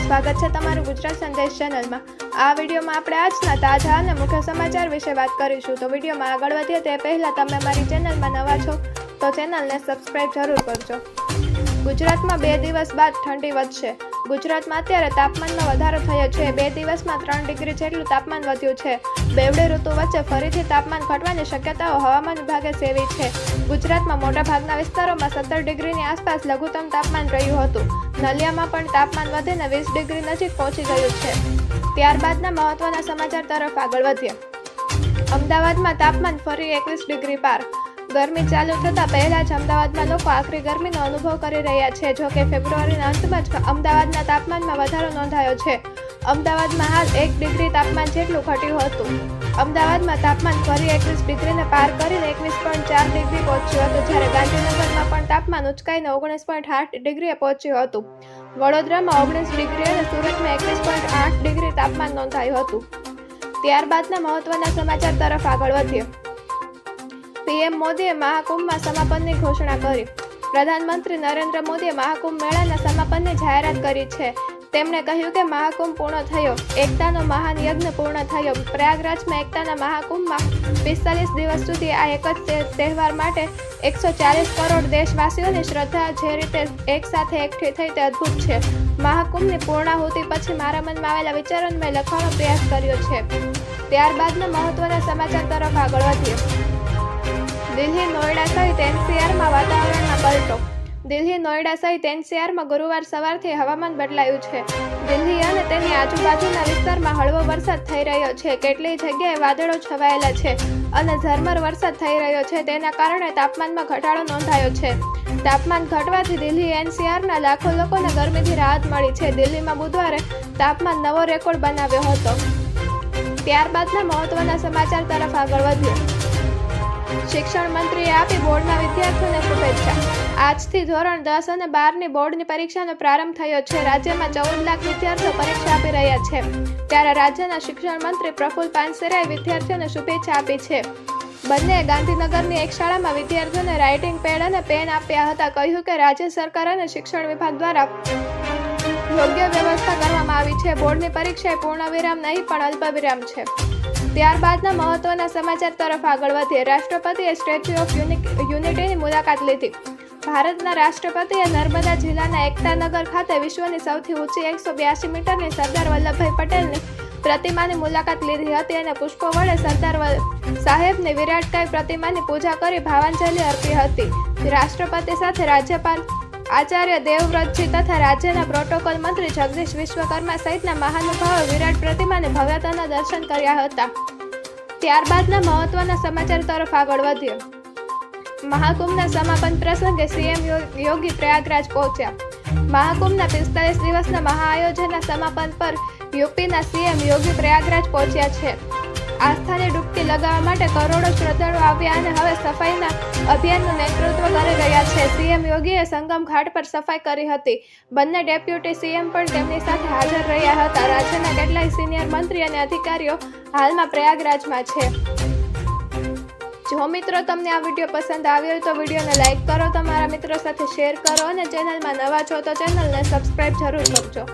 સ્વાગત છે તમારું ગુજરાત સંદેશ ચેનલમાં। આ વિડીયોમાં આપણે આજના તાજા અને મુખ્ય સમાચાર વિશે વાત કરીશું। તો વિડીયોમાં આગળ વધીએ તે પહેલાં તમે અમારી ચેનલમાં નવા છો તો ચેનલને સબસ્ક્રાઇબ જરૂર કરજો। ગુજરાતમાં 2 દિવસ બાદ ઠંડી વધશે। ગુજરાતમાં અત્યારે તાપમાનમાં વધારો થયો છે। 2 દિવસમાં 3 ડિગ્રી જેટલું તાપમાન વધ્યું છે। બેવડે ઋતુ વચ્ચે ફરીથી તાપમાન ઘટવાની શક્યતાઓ હવામાન વિભાગે સેવી છે। ગુજરાતમાં મોટાભાગના વિસ્તારોમાં 17 ડિગ્રીની આસપાસ લઘુત્તમ તાપમાન રહ્યું હતું। નલિયામાં પણ તાપમાન વધીને 20 ડિગ્રી નજીક પહોંચી ગયું છે। ત્યારબાદના મહત્વના સમાચાર તરફ આગળ વધીએ। અમદાવાદમાં તાપમાન ફરી 21 ડિગ્રી પાર। ગરમી ચાલુ થતાં પહેલા જ અમદાવાદમાં લોકો આકરી ગરમીનો અનુભવ કરી રહ્યા છે। જોકે ફેબ્રુઆરીના અંતમાં જ અમદાવાદના તાપમાનમાં વધારો નોંધાયો છે। અમદાવાદમાં હાલ 1 ડિગ્રી તાપમાન જેટલું ઘટ્યું હતું। અમદાવાદમાં તાપમાન ફરી 21 ડિગ્રીને પાર કરીને 21.4 ડિગ્રી પહોંચ્યું હતું, જ્યારે ગાંધીનગરમાં પણ તાપમાન ઉંચકાઈને 19.8 ડિગ્રીએ પહોંચ્યું હતું। વડોદરામાં 19 ડિગ્રી અને સુરતમાં 21.8 ડિગ્રી તાપમાન નોંધાયું હતું। ત્યારબાદના મહત્વના સમાચાર તરફ આગળ વધીએ। પીએમ મોદીએ મહાકુંભમાં સમાપનની ઘોષણા કરી। પ્રધાનમંત્રી નરેન્દ્ર મોદીએ મહાકુંભ મેળાના સમાપનની જાહેરાત કરી છે। તેમણે કહ્યું કે મહાકુંભ પૂર્ણ થયો, એકતાનો મહાન યજ્ઞ પૂર્ણ થયો। પ્રયાગરાજમાં એકતાના મહાકુંભમાં 45 દિવસ સુધી આ એક જ તહેવાર માટે 140 કરોડ દેશવાસીઓની શ્રદ્ધા જે રીતે એક સાથે એકઠી થઈ તે અદ્ભુત છે। મહાકુંભની પૂર્ણાહુતિ પછી મારા મનમાં આવેલા વિચારોને મેં લખવાનો પ્રયાસ કર્યો છે। ત્યારબાદના મહત્વના સમાચાર તરફ આગળ વધીએ। દિલ્હી, નોઈડા સહિત એનસીઆરમાં વાતાવરણમાં પલટો। દિલ્હી, નોઈડા સહિત એનસીઆરમાં ગુરુવાર સવારથી હવામાન બદલાયું છે। દિલ્હી અને તેની આજુબાજુના વિસ્તારમાં હળવો વરસાદ થઈ રહ્યો છે। કેટલીય જગ્યાએ વાદળો છવાયેલા છે અને ઝરમર વરસાદ થઈ રહ્યો છે। તેના કારણે તાપમાનમાં ઘટાડો નોંધાયો છે। તાપમાન ઘટવાથી દિલ્હી એનસીઆરના લાખો લોકોને ગરમીથી રાહત મળી છે। દિલ્હીમાં બુધવારે તાપમાન નવો રેકોર્ડ બનાવ્યો હતો। ત્યારબાદના મહત્વના સમાચાર તરફ આગળ વધ્યો। શિક્ષણ મંત્રીએ આપી બોર્ડના વિદ્યાર્થીઓને શુભેચ્છા। આજથી ધોરણ 10 અને 12ની બોર્ડની પરીક્ષાનો પ્રારંભ થયો છે। રાજ્યમાં 14 લાખ વિદ્યાર્થીઓ પરીક્ષા આપી રહ્યા છે, ત્યારે રાજ્યના શિક્ષણ મંત્રી પ્રફુલ પાનસેરિયાએ વિદ્યાર્થીઓને શુભેચ્છા આપી છે। બંને ગાંધીનગરની એક શાળામાં વિદ્યાર્થીઓને રાઇટિંગ પેડ અને પેન આપ્યા હતા। કહ્યું કે રાજ્ય સરકાર અને શિક્ષણ વિભાગ દ્વારા યોગ્ય વ્યવસ્થા કરવામાં આવી છે। બોર્ડની પરીક્ષા પૂર્ણ વિરામ નહીં પણ અલ્પવિરામ છે। ત્યારબાદના મહત્વના સમાચાર તરફ આગળ વધીએ। રાષ્ટ્રપતિએ સ્ટેચ્યુ ઓફ યુનિટીની મુલાકાત લીધી। ભારતના રાષ્ટ્રપતિએ નર્મદા જિલ્લાના એકતાનગર ખાતે વિશ્વની સૌથી ઊંચી 182 મીટરની સરદાર વલ્લભભાઈ પટેલની પ્રતિમાની મુલાકાત લીધી હતી અને પુષ્પો વડે સરદાર સાહેબની વિરાટકાય પ્રતિમાની પૂજા કરી ભાવાંજલિ અર્પી હતી। રાષ્ટ્રપતિ સાથે રાજ્યપાલ આચાર્ય દેવવ્રતજી તથા રાજ્યના પ્રોટોકોલ મંત્રી જગદીશ વિશ્વકર્મા સહિતના મહાનુભાવોએ વિરાટ પ્રતિમાને ભવ્યતાના દર્શન કર્યા હતા। ત્યારબાદના મહત્વના સમાચાર તરફ આગળ વધીએ। મહાકુંભના સમાપન પ્રસંગે સીએમ યોગી પ્રયાગરાજ પહોંચ્યા। મહાકુંભના 45 દિવસના મહાઆયોજનના સમાપન પર યુપીના સીએમ યોગી પ્રયાગરાજ પહોંચ્યા છે। આસ્થાની ડૂબકી લગાવવા માટે કરોડો શ્રદ્ધાળુ આવ્યા અને હવે સફાઈના અભિયાનનું નેતૃત્વ કરી રહ્યા છે। સીએમ યોગીએ સંગમ ઘાટ પર સફાઈ કરી હતી। બંને ડેપ્યુટી સીએમ પણ તેમની સાથે હાજર રહ્યા હતા। રાજ્યના કેટલાય સિનિયર મંત્રી અને અધિકારીઓ હાલમાં પ્રયાગરાજમાં છે। જો મિત્રો તમને આ વિડીયો પસંદ આવ્યો હોય તો વિડીયોને લાઇક કરો, તમારા મિત્રો સાથે શેર કરો અને ચેનલમાં નવા છો તો ચેનલને સબસ્ક્રાઇબ જરૂર કરજો।